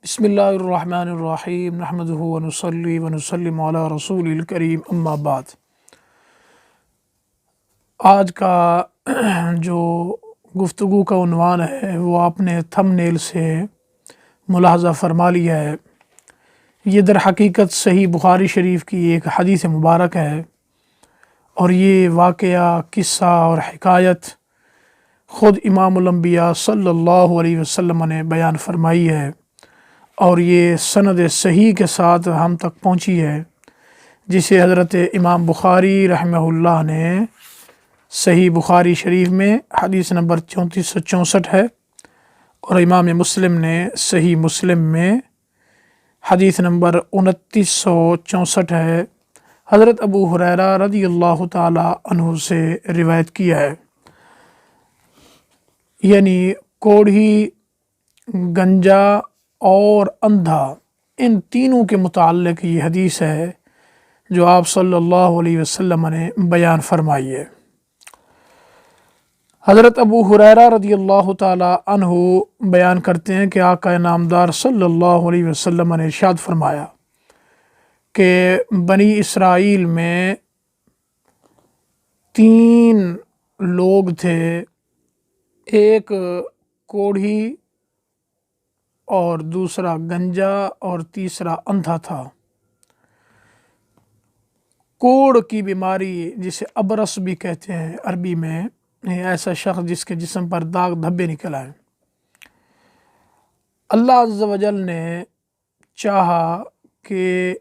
بسم اللہ الرحمن الرحیم نحمدہ ونصلی ونسلم علی رسول الکریم اما بعد۔ آج کا جو گفتگو کا عنوان ہے وہ آپ نے تھم نیل سے ملاحظہ فرما لیا ہے۔ یہ در حقیقت صحیح بخاری شریف کی ایک حدیث مبارک ہے، اور یہ واقعہ، قصہ اور حکایت خود امام الانبیاء صلی اللہ علیہ وسلم نے بیان فرمائی ہے، اور یہ سند صحیح کے ساتھ ہم تک پہنچی ہے، جسے حضرت امام بخاری رحمہ اللہ نے صحیح بخاری شریف میں حدیث نمبر 3464 ہے، اور امام مسلم نے صحیح مسلم میں حدیث نمبر 2964 ہے، حضرت ابو ہریرہ رضی اللہ تعالی عنہ سے روایت کیا ہے۔ یعنی کوڑھی، گنجا اور اندھا، ان تینوں کے متعلق یہ حدیث ہے جو آپ صلی اللہ علیہ وسلم نے بیان فرمائی ہے۔ حضرت ابو ہریرہ رضی اللہ تعالی عنہ بیان کرتے ہیں کہ آقا نامدار صلی اللہ علیہ وسلم نے ارشاد فرمایا کہ بنی اسرائیل میں 3 لوگ تھے، ایک کوڑھی اور دوسرا گنجا اور تیسرا اندھا تھا۔ کوڑ کی بیماری، جسے ابرص بھی کہتے ہیں عربی میں، ایسا شخص جس کے جسم پر داغ دھبے نکل آئے، اللہ عز و جل نے چاہا کہ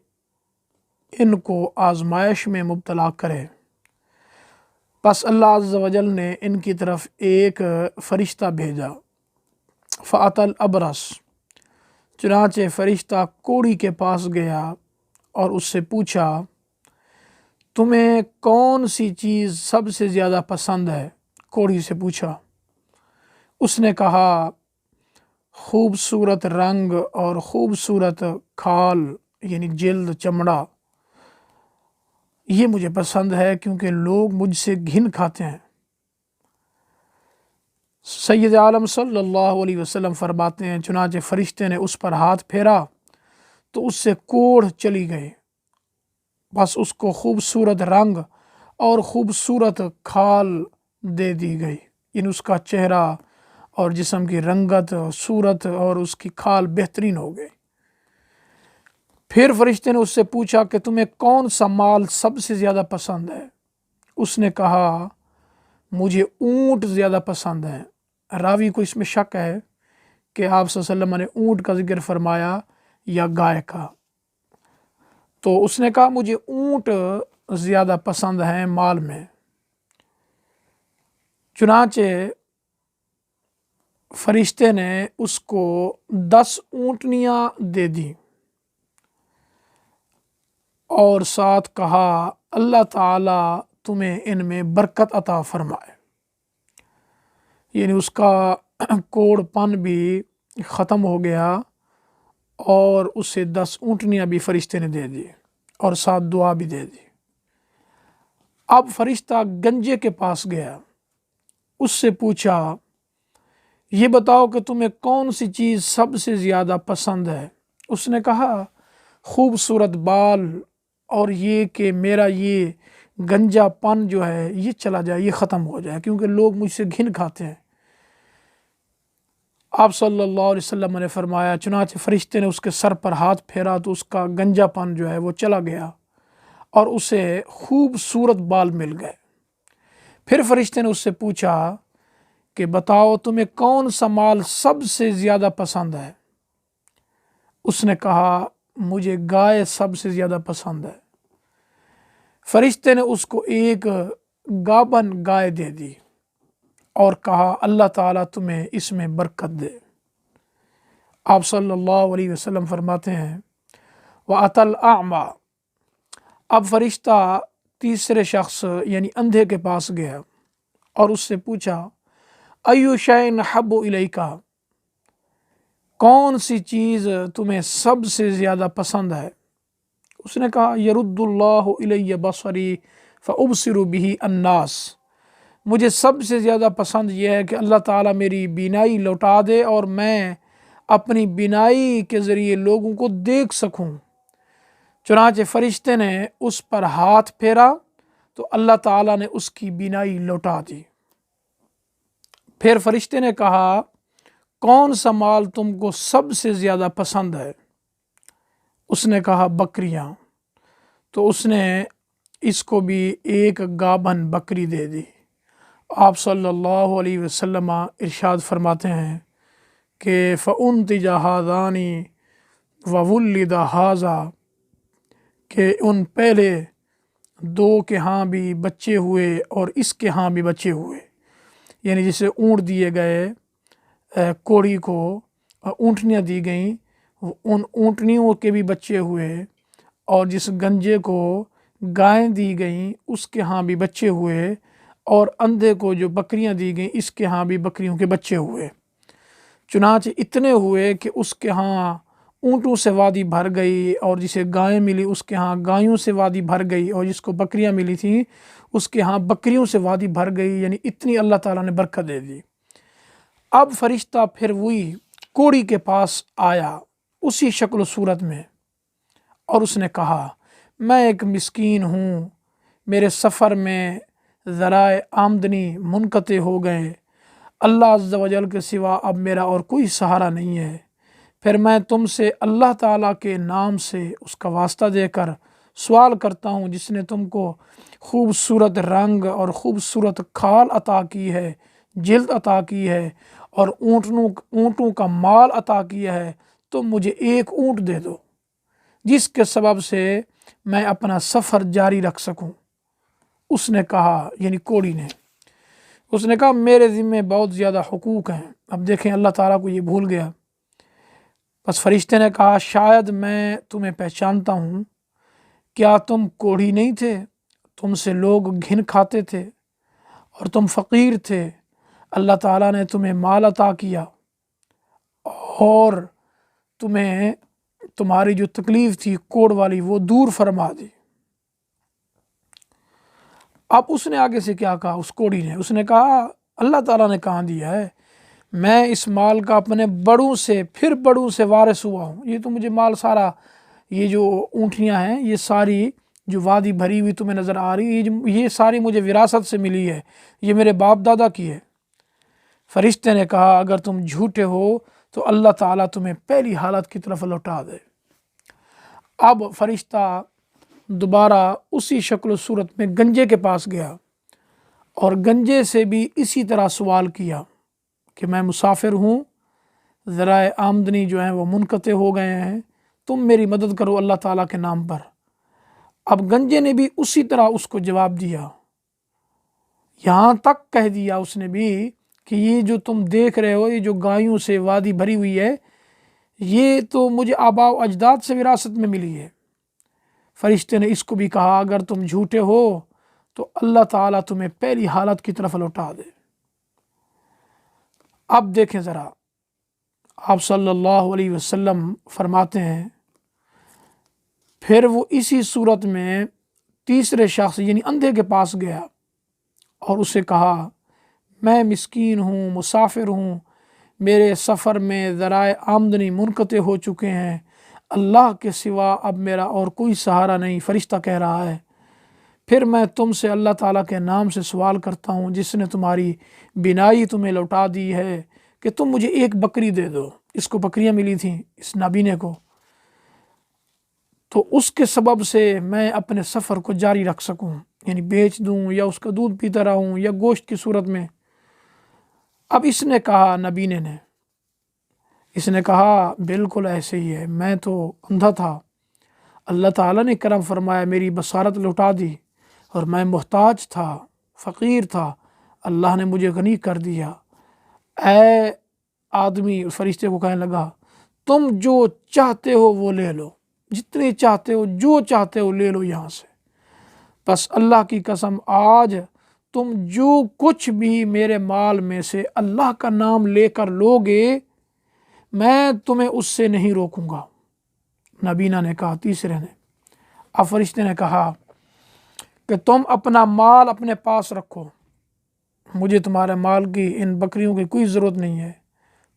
ان کو آزمائش میں مبتلا کرے، پس اللہ عز و جل نے ان کی طرف ایک فرشتہ بھیجا، فأتی الابرص، چنانچہ فرشتہ کوڑھی کے پاس گیا اور اس سے پوچھا، تمہیں کون سی چیز سب سے زیادہ پسند ہے؟ کوڑھی سے پوچھا۔ اس نے کہا، خوبصورت رنگ اور خوبصورت کھال، یعنی جلد، چمڑا، یہ مجھے پسند ہے کیونکہ لوگ مجھ سے گھن کھاتے ہیں۔ سید عالم صلی اللہ علیہ وسلم فرماتے ہیں، چنانچہ فرشتے نے اس پر ہاتھ پھیرا تو اس سے کوڑھ چلی گئی، بس اس کو خوبصورت رنگ اور خوبصورت کھال دے دی گئی، یعنی اس کا چہرہ اور جسم کی رنگت، صورت اور اس کی کھال بہترین ہو گئی۔ پھر فرشتے نے اس سے پوچھا کہ تمہیں کون سا مال سب سے زیادہ پسند ہے؟ اس نے کہا، مجھے اونٹ زیادہ پسند ہیں۔ راوی کو اس میں شک ہے کہ آپ صلی اللہ علیہ وسلم نے اونٹ کا ذکر فرمایا یا گائے کا، تو اس نے کہا مجھے اونٹ زیادہ پسند ہیں مال میں۔ چنانچہ فرشتے نے اس کو 10 اونٹنیاں دے دیں اور ساتھ کہا، اللہ تعالیٰ تمہیں ان میں برکت عطا فرمائے۔ یعنی اس کا کوڑ پن بھی ختم ہو گیا، اور اسے 10 اونٹنیاں بھی فرشتے نے دے دی اور ساتھ دعا بھی دے دی۔ اب فرشتہ گنجے کے پاس گیا، اس سے پوچھا، یہ بتاؤ کہ تمہیں کون سی چیز سب سے زیادہ پسند ہے؟ اس نے کہا، خوبصورت بال، اور یہ کہ میرا یہ گنجا پن جو ہے یہ چلا جائے، یہ ختم ہو جائے، کیونکہ لوگ مجھ سے گھن کھاتے ہیں۔ آپ صلی اللہ علیہ وسلم نے فرمایا، چنانچہ فرشتے نے اس کے سر پر ہاتھ پھیرا تو اس کا گنجا پن جو ہے وہ چلا گیا اور اسے خوبصورت بال مل گئے۔ پھر فرشتے نے اس سے پوچھا کہ بتاؤ تمہیں کون سا مال سب سے زیادہ پسند ہے؟ اس نے کہا، مجھے گائے سب سے زیادہ پسند ہے۔ فرشتے نے اس کو ایک گابن گائے دے دی اور کہا، اللہ تعالیٰ تمہیں اس میں برکت دے۔ آپ صلی اللہ علیہ وسلم فرماتے ہیں، وَأَتَى الْأَعْمَى، اب فرشتہ تیسرے شخص یعنی اندھے کے پاس گیا اور اس سے پوچھا، أَيُّ شَيْءٍ أَحَبُّ إِلَيْكَ، کون سی چیز تمہیں سب سے زیادہ پسند ہے؟ اس نے کہا، يَرُدُّ اللَّهُ إِلَيَّ بَصَرِي فَأُبْصِرُ بِهِ النَّاسَ، مجھے سب سے زیادہ پسند یہ ہے کہ اللہ تعالیٰ میری بینائی لوٹا دے اور میں اپنی بینائی کے ذریعے لوگوں کو دیکھ سکوں۔ چنانچہ فرشتے نے اس پر ہاتھ پھیرا تو اللہ تعالیٰ نے اس کی بینائی لوٹا دی۔ پھر فرشتے نے کہا کون سا مال تم کو سب سے زیادہ پسند ہے؟ اس نے کہا بکریاں۔ تو اس نے اس کو بھی ایک گابن بکری دے دی۔ آپ صلی اللہ علیہ وسلم ارشاد فرماتے ہیں کہ فَأُنْتِجَ هَذَانِ وَوُلِّدَ هَذَا، کہ ان پہلے دو کے ہاں بھی بچے ہوئے اور اس کے ہاں بھی بچے ہوئے، یعنی جسے اونٹ دیے گئے کوڑی کو، اونٹنیاں دی گئیں، ان اونٹنیوں کے بھی بچے ہوئے، اور جس گنجے کو گائیں دی گئیں اس کے ہاں بھی بچے ہوئے، اور اندھے کو جو بکریاں دی گئیں اس کے ہاں بھی بکریوں کے بچے ہوئے۔ چنانچہ اتنے ہوئے کہ اس کے ہاں اونٹوں سے وادی بھر گئی، اور جسے گائیں ملی اس کے ہاں گایوں سے وادی بھر گئی، اور جس کو بکریاں ملی تھیں اس کے ہاں بکریوں سے وادی بھر گئی، یعنی اتنی اللہ تعالیٰ نے برکت دے دی۔ اب فرشتہ پھر وہی کوڑی کے پاس آیا اسی شکل و صورت میں، اور اس نے کہا میں ایک مسکین ہوں، میرے سفر میں ذرائع آمدنی منقطع ہو گئے، اللہ عز و جل کے سوا اب میرا اور کوئی سہارا نہیں ہے، پھر میں تم سے اللہ تعالیٰ کے نام سے اس کا واسطہ دے کر سوال کرتا ہوں جس نے تم کو خوبصورت رنگ اور خوبصورت کھال عطا کی ہے، جلد عطا کی ہے، اور اونٹوں کا مال عطا کیا ہے، تم مجھے ایک اونٹ دے دو جس کے سبب سے میں اپنا سفر جاری رکھ سکوں۔ اس نے کہا، یعنی کوڑی نے، اس نے کہا میرے ذمے بہت زیادہ حقوق ہیں۔ اب دیکھیں اللہ تعالیٰ کو یہ بھول گیا۔ بس فرشتے نے کہا شاید میں تمہیں پہچانتا ہوں، کیا تم کوڑھی نہیں تھے؟ تم سے لوگ گھن کھاتے تھے اور تم فقیر تھے، اللہ تعالیٰ نے تمہیں مال عطا کیا اور تمہیں تمہاری جو تکلیف تھی کوڑ والی وہ دور فرما دی۔ اب اس نے آگے سے کیا کہا؟ اس کوڑی نے، اس نے کہا اللہ تعالیٰ نے کہاں دیا ہے، میں اس مال کا اپنے بڑوں سے پھر بڑوں سے وارث ہوا ہوں، یہ تو مجھے مال سارا، یہ جو اونٹنیاں ہیں یہ ساری جو وادی بھری ہوئی تمہیں نظر آ رہی ہے یہ ساری مجھے وراثت سے ملی ہے، یہ میرے باپ دادا کی ہے۔ فرشتے نے کہا اگر تم جھوٹے ہو تو اللہ تعالیٰ تمہیں پہلی حالت کی طرف لوٹا دے۔ اب فرشتہ دوبارہ اسی شکل و صورت میں گنجے کے پاس گیا اور گنجے سے بھی اسی طرح سوال کیا کہ میں مسافر ہوں، ذرائع آمدنی جو ہیں وہ منقطع ہو گئے ہیں، تم میری مدد کرو اللہ تعالیٰ کے نام پر۔ اب گنجے نے بھی اسی طرح اس کو جواب دیا، یہاں تک کہہ دیا اس نے بھی کہ یہ جو تم دیکھ رہے ہو، یہ جو گایوں سے وادی بھری ہوئی ہے، یہ تو مجھے آباء و اجداد سے وراثت میں ملی ہے۔ فرشتے نے اس کو بھی کہا اگر تم جھوٹے ہو تو اللہ تعالیٰ تمہیں پہلی حالت کی طرف لوٹا دے۔ اب دیکھیں ذرا، آپ صلی اللہ علیہ وسلم فرماتے ہیں پھر وہ اسی صورت میں تیسرے شخص یعنی اندھے کے پاس گیا اور اسے کہا میں مسکین ہوں، مسافر ہوں، میرے سفر میں ذرائع آمدنی منقطع ہو چکے ہیں، اللہ کے سوا اب میرا اور کوئی سہارا نہیں۔ فرشتہ کہہ رہا ہے پھر میں تم سے اللہ تعالیٰ کے نام سے سوال کرتا ہوں جس نے تمہاری بینائی تمہیں لوٹا دی ہے کہ تم مجھے ایک بکری دے دو۔ اس کو بکریاں ملی تھیں اس نابینے کو، تو اس کے سبب سے میں اپنے سفر کو جاری رکھ سکوں، یعنی بیچ دوں یا اس کا دودھ پیتا رہوں یا گوشت کی صورت میں۔ اب اس نے کہا، نبینے نے، اس نے کہا بالکل ایسے ہی ہے، میں تو اندھا تھا، اللہ تعالیٰ نے کرم فرمایا میری بصارت لوٹا دی، اور میں محتاج تھا، فقیر تھا، اللہ نے مجھے غنی کر دیا۔ اے آدمی، فرشتے کو کہنے لگا تم جو چاہتے ہو وہ لے لو، جتنے چاہتے ہو جو چاہتے ہو لے لو یہاں سے، بس اللہ کی قسم آج تم جو کچھ بھی میرے مال میں سے اللہ کا نام لے کر لوگے میں تمہیں اس سے نہیں روکوں گا۔ نبینا نے کہا، تیسرے نے، اب فرشتے نے کہا کہ تم اپنا مال اپنے پاس رکھو، مجھے تمہارے مال کی ان بکریوں کی کوئی ضرورت نہیں ہے،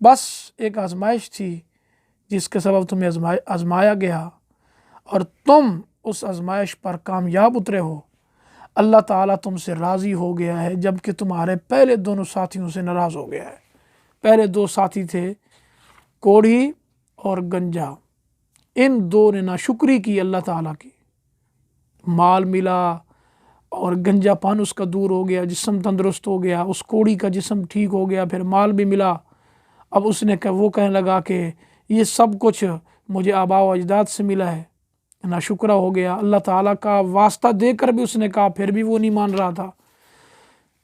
بس ایک آزمائش تھی جس کے سبب تمہیں آزمایا گیا اور تم اس آزمائش پر کامیاب اترے ہو۔ اللہ تعالیٰ تم سے راضی ہو گیا ہے، جبکہ تمہارے پہلے دونوں ساتھیوں سے ناراض ہو گیا ہے۔ پہلے دو ساتھی تھے کوڑھی اور گنجا، ان دو نے ناشکری کی اللہ تعالیٰ کی۔ مال ملا اور گنجا پان اس کا دور ہو گیا، جسم تندرست ہو گیا، اس کوڑھی کا جسم ٹھیک ہو گیا، پھر مال بھی ملا۔ اب اس نے وہ کہنے لگا کہ یہ سب کچھ مجھے آباء و اجداد سے ملا ہے، ناشکرہ ہو گیا۔ اللہ تعالیٰ کا واسطہ دے کر بھی اس نے کہا، پھر بھی وہ نہیں مان رہا تھا۔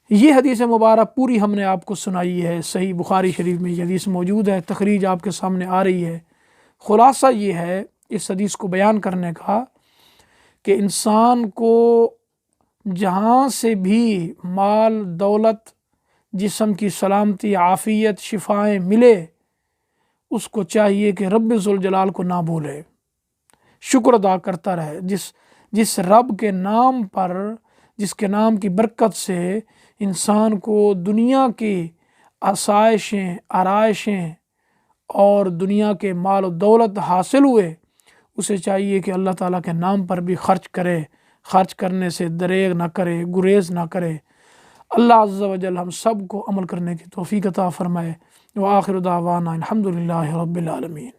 یہ حدیث مبارک پوری ہم نے آپ کو سنائی ہے، صحیح بخاری شریف میں یہ حدیث موجود ہے، تخریج آپ کے سامنے آ رہی ہے۔ خلاصہ یہ ہے اس حدیث کو بیان کرنے کا کہ انسان کو جہاں سے بھی مال، دولت، جسم کی سلامتی، عافیت، شفائیں ملے، اس کو چاہیے کہ رب ذوالجلال کو نہ بھولے، شکر ادا کرتا رہے۔ جس رب کے نام پر، جس کے نام کی برکت سے انسان کو دنیا کی آسائشیں، آرائشیں اور دنیا کے مال و دولت حاصل ہوئے، اسے چاہیے کہ اللہ تعالیٰ کے نام پر بھی خرچ کرے، خرچ کرنے سے دریغ نہ کرے، گریز نہ کرے۔ اللہ عز و جل ہم سب کو عمل کرنے کی توفیق عطا فرمائے۔ وآخر دعوانا الحمدللہ رب العالمین۔